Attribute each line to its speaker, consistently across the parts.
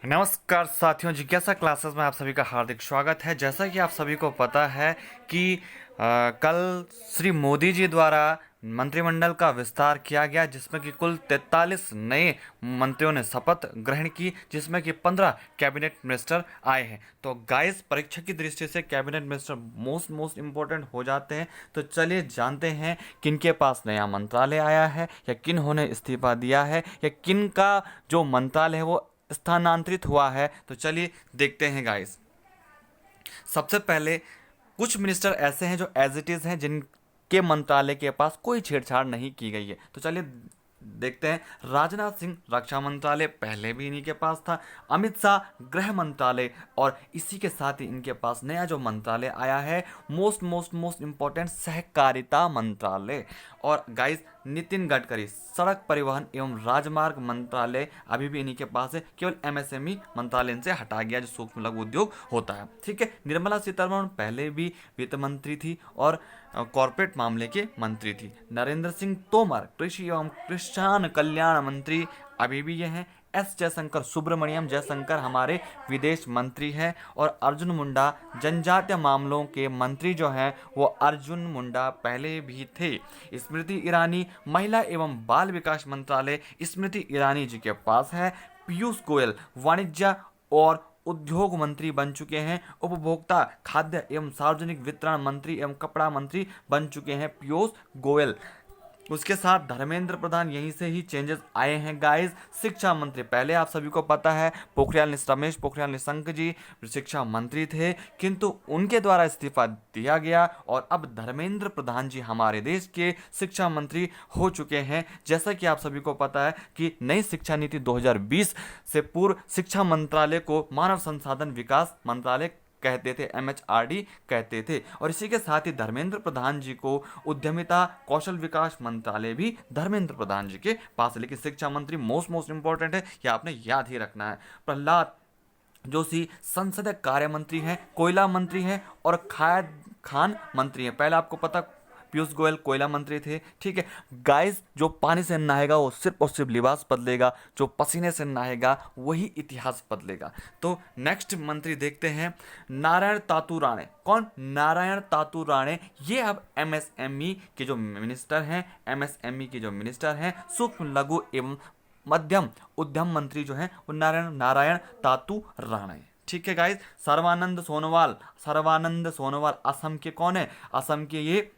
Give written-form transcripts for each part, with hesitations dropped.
Speaker 1: नमस्कार साथियों, जिज्ञासा क्लासेस में आप सभी का हार्दिक स्वागत है। जैसा कि आप सभी को पता है कि कल श्री मोदी जी द्वारा मंत्रिमंडल का विस्तार किया गया, जिसमें कि कुल 43 नए मंत्रियों ने शपथ ग्रहण की, जिसमें कि 15 कैबिनेट मिनिस्टर आए हैं। तो गाइस, परीक्षा की दृष्टि से कैबिनेट मिनिस्टर मोस्ट इम्पोर्टेंट हो जाते हैं। तो चलिए जानते हैं किन के पास नया मंत्रालय आया है, या किन होने इस्तीफा दिया है, या किन का जो मंत्रालय है वो स्थानांतरित हुआ है। तो चलिए देखते हैं गाइस। सबसे पहले कुछ मिनिस्टर ऐसे हैं जो एज इट इज हैं, जिनके मंत्रालय के पास कोई छेड़छाड़ नहीं की गई है। तो चलिए देखते हैं। राजनाथ सिंह रक्षा मंत्रालय पहले भी इन्हीं के पास था। अमित शाह गृह मंत्रालय, और इसी के साथ ही इनके पास नया जो मंत्रालय आया है, मोस्ट इंपॉर्टेंट सहकारिता मंत्रालय। और गाइस, नितिन गडकरी सड़क परिवहन एवं राजमार्ग मंत्रालय अभी भी इन्हीं के पास है। केवल एमएसएमई मंत्रालय इनसे हटा गया, जो सूक्ष्म लघु उद्योग होता है। ठीक है। निर्मला सीतारमण पहले भी वित्त मंत्री थी और कॉरपोरेट मामले के मंत्री थी। नरेंद्र सिंह तोमर कृषि एवं किसान कल्याण मंत्री अभी भी ये हैं। एस जयशंकर सुब्रमण्यम जयशंकर हमारे विदेश मंत्री हैं। और अर्जुन मुंडा जनजातीय मामलों के मंत्री जो हैं, वो अर्जुन मुंडा पहले भी थे। स्मृति ईरानी महिला एवं बाल विकास मंत्रालय स्मृति ईरानी जी के पास है। पीयूष गोयल वाणिज्य और उद्योग मंत्री बन चुके हैं। उपभोक्ता खाद्य एवं सार्वजनिक वितरण मंत्री एवं कपड़ा मंत्री बन चुके हैं पीयूष गोयल। उसके साथ धर्मेंद्र प्रधान, यहीं से ही चेंजेस आए हैं गाइस। शिक्षा मंत्री पहले आप सभी को पता है रमेश पोखरियाल निशंक जी शिक्षा मंत्री थे, किंतु उनके द्वारा इस्तीफा दिया गया और अब धर्मेंद्र प्रधान जी हमारे देश के शिक्षा मंत्री हो चुके हैं। जैसा कि आप सभी को पता है कि नई शिक्षा नीति 2020 से पूर्व शिक्षा मंत्रालय को मानव संसाधन विकास मंत्रालय कहते थे, एमएचआरडी कहते थे। और इसी के साथ ही धर्मेंद्र प्रधान जी को उद्यमिता कौशल विकास मंत्रालय भी धर्मेंद्र प्रधान जी के पास है। लेकिन शिक्षा मंत्री मोस्ट इंपॉर्टेंट है, यह आपने याद ही रखना है। प्रहलाद जोशी संसदीय कार्य मंत्री हैं, कोयला मंत्री हैं और खान मंत्री हैं। पहले आपको पता पीयूष गोयल कोयला मंत्री थे। ठीक है गाइस, जो पानी से नहाएगा वो सिर्फ और सिर्फ लिबास बदलेगा, जो पसीने से नहाएगा वही इतिहास बदलेगा। तो नेक्स्ट मंत्री देखते हैं, नारायण तातू राणे। कौन? नारायण तातू राणे। ये अब एमएसएमई के जो मिनिस्टर हैं, एमएसएमई के जो मिनिस्टर हैं, सूक्ष्म लघु एवं मध्यम उद्यम मंत्री जो हैं, वो नारायण तातू राणे। ठीक है गाइस। सर्वानंद सोनोवाल असम के कौन है? असम के ये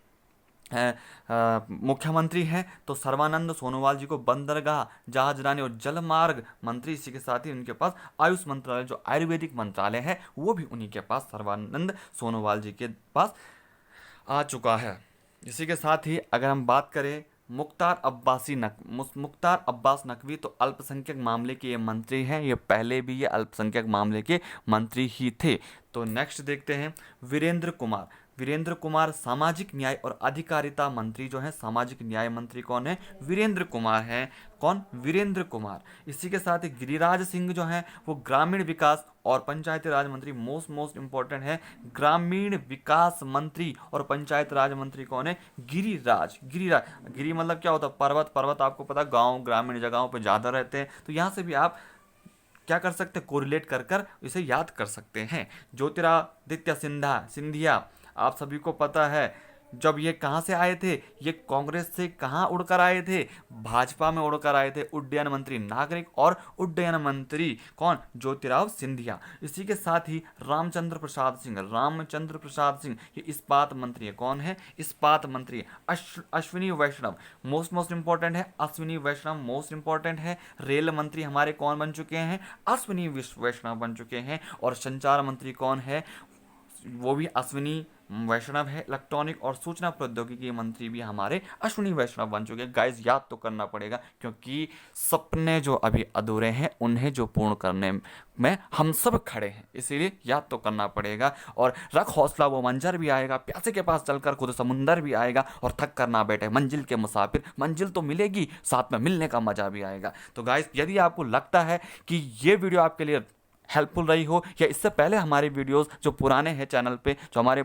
Speaker 1: मुख्यमंत्री हैं। तो सर्बानंद सोनोवाल जी को बंदरगाह जहाजरानी और जलमार्ग मंत्री, इसी के साथ ही उनके पास आयुष मंत्रालय जो आयुर्वेदिक मंत्रालय है वो भी उन्हीं के पास सर्बानंद सोनोवाल जी के पास आ चुका है। इसी के साथ ही अगर हम बात करें मुख्तार अब्बास नकवी, तो अल्पसंख्यक मामले के ये मंत्री हैं। ये पहले भी ये अल्पसंख्यक मामले के मंत्री ही थे। तो नेक्स्ट देखते हैं वीरेंद्र कुमार सामाजिक न्याय और अधिकारिता मंत्री जो हैं। सामाजिक न्याय मंत्री कौन है? वीरेंद्र कुमार हैं। कौन? वीरेंद्र कुमार। इसी के साथ ही गिरिराज सिंह जो हैं, वो ग्रामीण विकास और पंचायती राज मंत्री। मोस्ट इंपॉर्टेंट है, ग्रामीण विकास मंत्री और पंचायत राज मंत्री कौन है? गिरिराज। गिरी मतलब क्या होता है? पर्वत आपको पता, गांव ग्रामीण जगहों पर ज्यादा रहते हैं। तो यहां से भी आप क्या कर सकते हैं? कोरिलेट कर इसे याद कर सकते हैं। ज्योतिरादित्य सिंधिया, आप सभी को पता है जब ये कहां से आए थे, ये कांग्रेस से कहां उड़कर आए थे? भाजपा में उड़कर आए थे। उड्डयन मंत्री, नागरिक और उड्डयन मंत्री कौन? ज्योतिराव सिंधिया। इसी के साथ ही रामचंद्र प्रसाद सिंह ये इस्पात मंत्री है। कौन है? इस्पात मंत्री। अश्विनी वैष्णव मोस्ट इंपॉर्टेंट है। अश्विनी वैष्णव मोस्ट इंपॉर्टेंट है। रेल मंत्री हमारे कौन बन चुके हैं? अश्विनी वैष्णव बन चुके हैं। और संचार मंत्री कौन है? वो भी अश्विनी वैष्णव है। इलेक्ट्रॉनिक और सूचना प्रौद्योगिकी मंत्री भी हमारे अश्विनी वैष्णव बन चुके हैं। गाइस, याद तो करना पड़ेगा, क्योंकि सपने जो अभी अधूरे हैं उन्हें जो पूर्ण करने में हम सब खड़े हैं, इसीलिए याद तो करना पड़ेगा। और रख हौसला, वो मंजर भी आएगा, प्यासे के पास चलकर खुद समुंदर भी आएगा, और थक कर ना बैठे मंजिल के मुसाफिर। मंजिल तो मिलेगी, साथ में मिलने का मजा भी आएगा। तो गाइस, यदि आपको लगता है कि ये वीडियो आपके लिए हेल्पफुल रही हो, या इससे पहले हमारे वीडियोस जो पुराने हैं चैनल पे, जो हमारे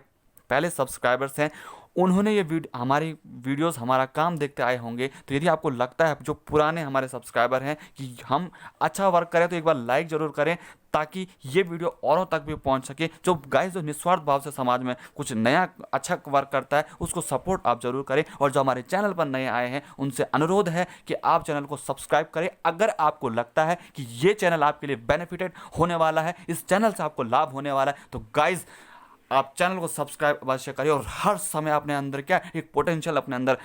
Speaker 1: पहले सब्सक्राइबर्स हैं, उन्होंने ये हमारी वीडियोस, हमारा काम देखते आए होंगे। तो यदि आपको लगता है जो पुराने हमारे सब्सक्राइबर हैं कि हम अच्छा वर्क करें, तो एक बार लाइक ज़रूर करें ताकि ये वीडियो औरों तक भी पहुंच सके। जो गाइस जो निस्वार्थ भाव से समाज में कुछ नया अच्छा वर्क करता है, उसको सपोर्ट आप जरूर करें। और जो हमारे चैनल पर नए आए हैं, उनसे अनुरोध है कि आप चैनल को सब्सक्राइब करें। अगर आपको लगता है कि ये चैनल आपके लिए बेनिफिटेड होने वाला है, इस चैनल से आपको लाभ होने वाला है, तो गाइस आप चैनल को सब्सक्राइब अवश्य करिए। और हर समय अपने अंदर क्या एक पोटेंशियल अपने अंदर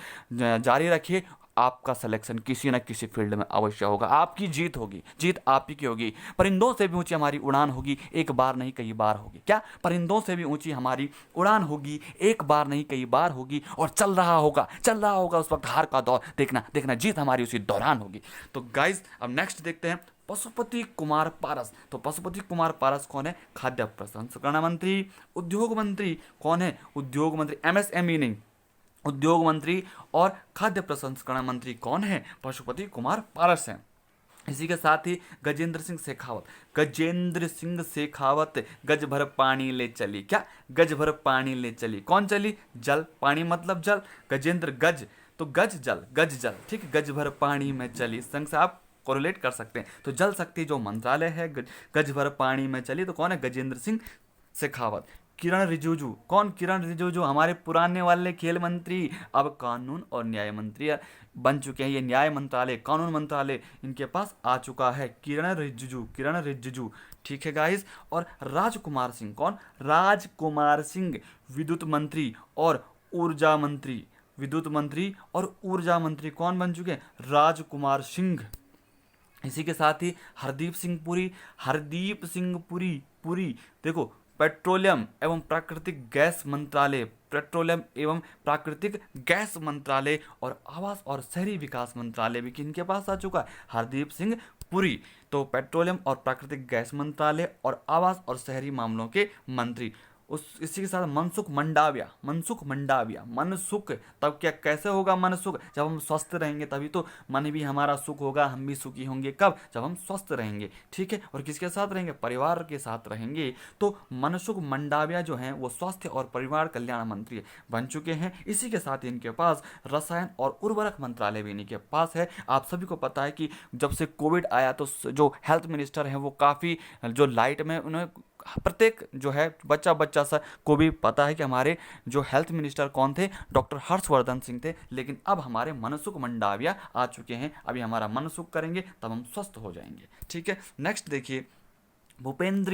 Speaker 1: जारी रखिए। आपका सिलेक्शन किसी न किसी फील्ड में अवश्य होगा, आपकी जीत होगी, जीत आप ही की होगी। परिंदों से भी ऊंची हमारी उड़ान होगी, एक बार नहीं कई बार होगी। क्या? परिंदों से भी ऊंची हमारी उड़ान होगी, एक बार नहीं कई बार होगी। और चल रहा होगा उस वक्त हार का दौर, देखना देखना जीत हमारी उसी दौरान होगी। तो गाइज अब नेक्स्ट देखते हैं पशुपति कुमार पारस। तो पशुपति कुमार पारस कौन है? खाद्य प्रसंस्करण मंत्री। उद्योग मंत्री कौन है? उद्योग मंत्री, एमएसएमई नहीं, उद्योग मंत्री और खाद्य प्रसंस्करण मंत्री कौन है? पशुपति कुमार पारस हैं। इसी के साथ ही गजेंद्र सिंह शेखावत, गजेंद्र सिंह शेखावत, गज भर पानी ले चली। क्या? गज भर पानी ले चली। कौन चली? जल, पानी मतलब जल, गजेंद्र गज, तो गज जल, ठीक, गज भर पानी में चली। इस संग से आप कोरिलेट कर सकते हैं। तो जल शक्ति जो मंत्रालय है, गज भर पानी में चली, तो कौन है? गजेंद्र सिंह शेखावत। किरण रिजिजू, कौन? किरण रिजिजू, हमारे पुराने वाले खेल मंत्री, अब कानून और न्याय मंत्री बन चुके हैं। ये न्याय मंत्रालय, कानून मंत्रालय इनके पास आ चुका है। किरण रिजिजू, ठीक है गाइस। और राजकुमार सिंह, कौन? राजकुमार सिंह, विद्युत मंत्री और ऊर्जा मंत्री। विद्युत मंत्री और ऊर्जा मंत्री कौन बन चुके हैं? राजकुमार सिंह। इसी के साथ ही हरदीप सिंह पुरी, देखो, पेट्रोलियम एवं प्राकृतिक गैस मंत्रालय और आवास और शहरी विकास मंत्रालय भी किनके पास आ चुका है? हरदीप सिंह पुरी। तो पेट्रोलियम और प्राकृतिक गैस मंत्रालय और आवास और शहरी मामलों के मंत्री। इसी के साथ मनसुख मंडाविया, मनसुख, तब क्या कैसे होगा मनसुख? जब हम स्वस्थ रहेंगे तभी तो मन भी हमारा सुख होगा, हम भी सुखी होंगे। कब? जब हम स्वस्थ रहेंगे, ठीक है। और किसके साथ रहेंगे? परिवार के साथ रहेंगे। तो मनसुख मंडाविया जो हैं वो स्वास्थ्य और परिवार कल्याण मंत्री बन चुके हैं। इसी के साथ इनके पास रसायन और उर्वरक मंत्रालय भी इनके पास है। आप सभी को पता है कि जब से कोविड आया तो जो हेल्थ मिनिस्टर हैं वो काफ़ी जो लाइट में, उन्हें प्रत्येक जो है बच्चा सा को भी पता है कि हमारे जो हेल्थ मिनिस्टर कौन थे? डॉक्टर हर्षवर्धन सिंह थे। लेकिन अब हमारे मनसुख मंडाविया आ चुके हैं। अभी हमारा मनसुख करेंगे तब हम स्वस्थ हो जाएंगे, ठीक है। नेक्स्ट देखिए भूपेंद्र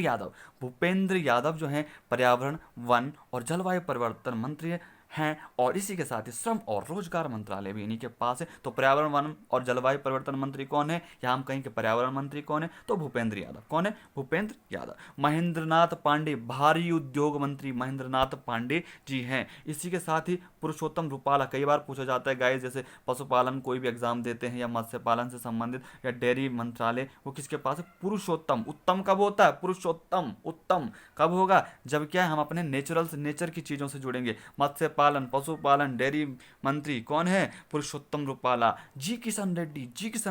Speaker 1: यादव जो हैं पर्यावरण, वन और जलवायु परिवर्तन मंत्री हैं। और इसी के साथ ही श्रम और रोजगार मंत्रालय भी इन्हीं के पास है। तो पर्यावरण, वन और जलवायु परिवर्तन मंत्री कौन है? यहाँ हम कहेंगे पर्यावरण मंत्री कौन है? तो भूपेंद्र यादव। कौन है? भूपेंद्र यादव। महेंद्रनाथ पांडे, भारी उद्योग मंत्री महेंद्रनाथ पांडे जी हैं। इसी के साथ ही पुरुषोत्तम रूपाला, कई बार पूछा जाता है गाइस, जैसे पशुपालन कोई भी एग्जाम देते हैं या मत्स्य पालन से संबंधित या डेयरी मंत्रालय, वो किसके पास है? पुरुषोत्तम। उत्तम कब होता है? पुरुषोत्तम उत्तम कब होगा? जब क्या है हम अपने नेचर की चीजों से जुड़ेंगे। मत्स्य पालन, पशुपालन, डेयरी मंत्री कौन है? पुरुषोत्तम रूपाला। जी किशन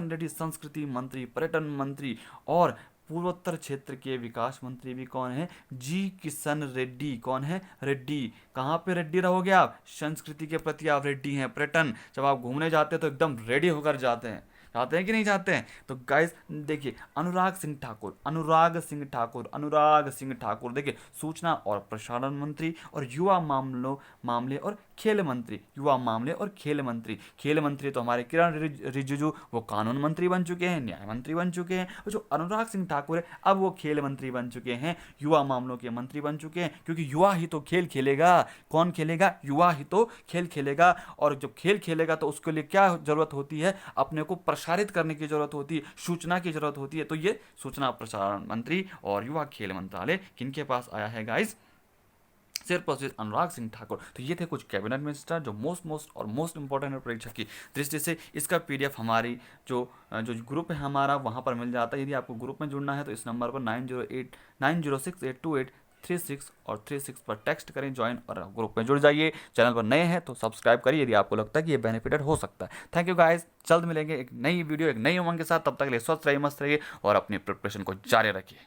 Speaker 1: रेड्डी संस्कृति मंत्री, पर्यटन मंत्री और पूर्वोत्तर क्षेत्र के विकास मंत्री भी कौन है? जी किशन रेड्डी। कौन है? रेड्डी। कहाँ पे रेड्डी रहोगे आप? संस्कृति के प्रति आप रेड्डी हैं। पर्यटन, जब आप घूमने जाते हैं तो एकदम रेडी होकर जाते हैं कि नहीं जाते हैं? तो गाइस देखिए, अनुराग सिंह ठाकुर देखिए, सूचना और प्रसारण मंत्री और युवा मामले और खेल मंत्री। खेल मंत्री तो हमारे किरण रिजिजू, वो कानून मंत्री बन चुके हैं, न्याय मंत्री बन चुके हैं। और जो अनुराग सिंह ठाकुर है, अब वो खेल मंत्री बन चुके हैं, युवा मामलों के मंत्री बन चुके हैं। क्योंकि युवा ही तो खेल खेलेगा। कौन खेलेगा? युवा ही तो खेल खेलेगा। और जब खेल खेलेगा तो उसके लिए क्या जरूरत होती है? अपने को प्रसारित करने की जरूरत होती है, सूचना की जरूरत होती है। तो ये सूचना प्रसारण मंत्री और युवा खेल मंत्रालय किनके पास आया है गाइस? सिर्फ और सिर्फ अनुराग सिंह ठाकुर। तो ये थे कुछ कैबिनेट मिनिस्टर जो मोस्ट इंपॉर्टेंट है परीक्षा की दृष्टि से। इसका पीडीएफ हमारी जो ग्रुप है हमारा, वहाँ पर मिल जाता है। यदि आपको ग्रुप में जुड़ना है तो इस नंबर पर 906828 और 36 पर टेक्स्ट करें, ज्वाइन और ग्रुप में जुड़ जाइए। चैनल पर नए हैं तो सब्सक्राइब करिए यदि आपको लगता है कि ये बेनिफिटेड हो सकता है। थैंक यू गाइस, जल्द मिलेंगे एक नई वीडियो, एक नई उमंग के साथ। तब तक के लिए स्वस्थ रहिए, मस्त रहिए और अपनी प्रिपरेशन को जारी रखिए।